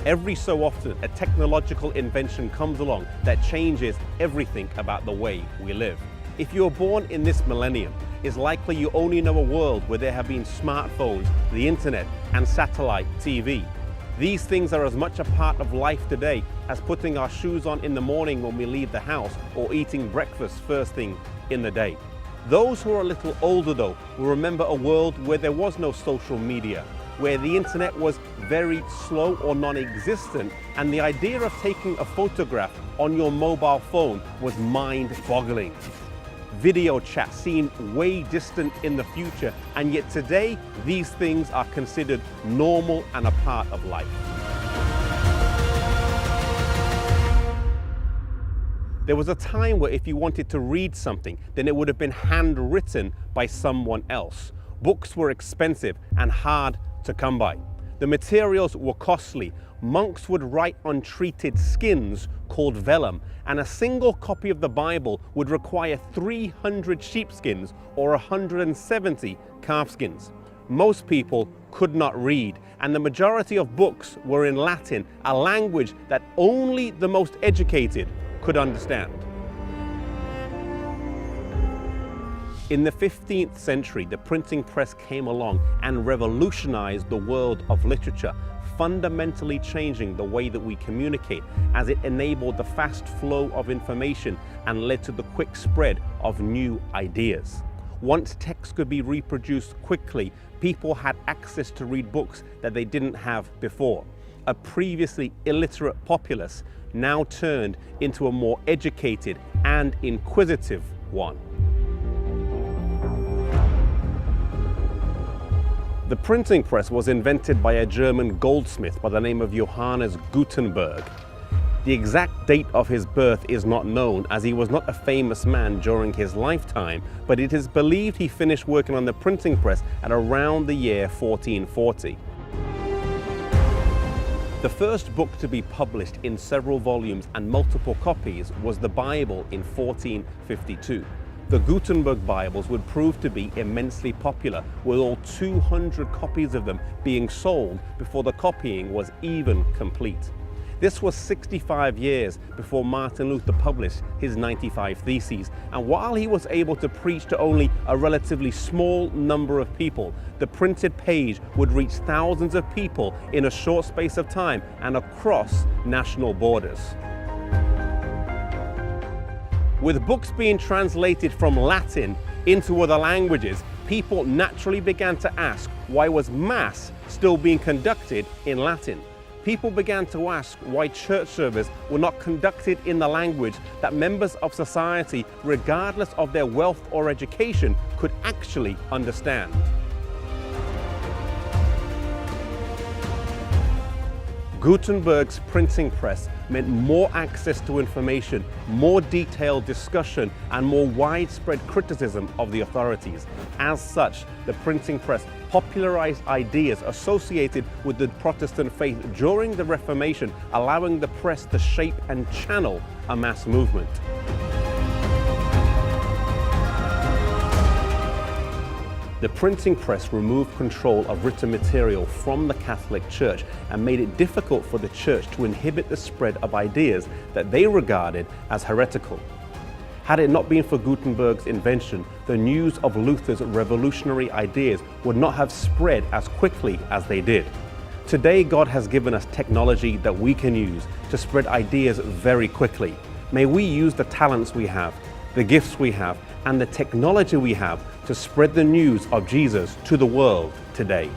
Every so often, a technological invention comes along that changes everything about the way we live. If you were born in this millennium, it's likely you only know a world where there have been smartphones, the internet, and satellite TV. These things are as much a part of life today as putting our shoes on in the morning when we leave the house or eating breakfast first thing in the day. Those who are a little older though will remember a world where there was no social media, where the internet was very slow or non-existent, and the idea of taking a photograph on your mobile phone was mind-boggling. Video chat seemed way distant in the future, and yet today these things are considered normal and a part of life. There was a time where if you wanted to read something, then it would have been handwritten by someone else. Books were expensive and hard to come by. The materials were costly. Monks would write on treated skins called vellum, and a single copy of the Bible would require 300 sheepskins or 170 calfskins. Most people could not read, and the majority of books were in Latin, a language that only the most educated could understand. In the 15th century, the printing press came along and revolutionized the world of literature, fundamentally changing the way that we communicate, as it enabled the fast flow of information and led to the quick spread of new ideas. Once text could be reproduced quickly, people had access to read books that they didn't have before. A previously illiterate populace now turned into a more educated and inquisitive one. The printing press was invented by a German goldsmith by the name of Johannes Gutenberg. The exact date of his birth is not known, as he was not a famous man during his lifetime, but it is believed he finished working on the printing press at around the year 1440. The first book to be published in several volumes and multiple copies was the Bible in 1452. The Gutenberg Bibles would prove to be immensely popular, with all 200 copies of them being sold before the copying was even complete. This was 65 years before Martin Luther published his 95 Theses, and while he was able to preach to only a relatively small number of people, the printed page would reach thousands of people in a short space of time and across national borders. With books being translated from Latin into other languages, people naturally began to ask, why was Mass still being conducted in Latin? People began to ask why church services were not conducted in the language that members of society, regardless of their wealth or education, could actually understand. Gutenberg's printing press meant more access to information, more detailed discussion, and more widespread criticism of the authorities. As such, the printing press popularized ideas associated with the Protestant faith during the Reformation, allowing the press to shape and channel a mass movement. The printing press removed control of written material from the Catholic Church and made it difficult for the Church to inhibit the spread of ideas that they regarded as heretical. Had it not been for Gutenberg's invention, the news of Luther's revolutionary ideas would not have spread as quickly as they did. Today, God has given us technology that we can use to spread ideas very quickly. May we use the talents we have, the gifts we have, and the technology we have to spread the news of Jesus to the world today.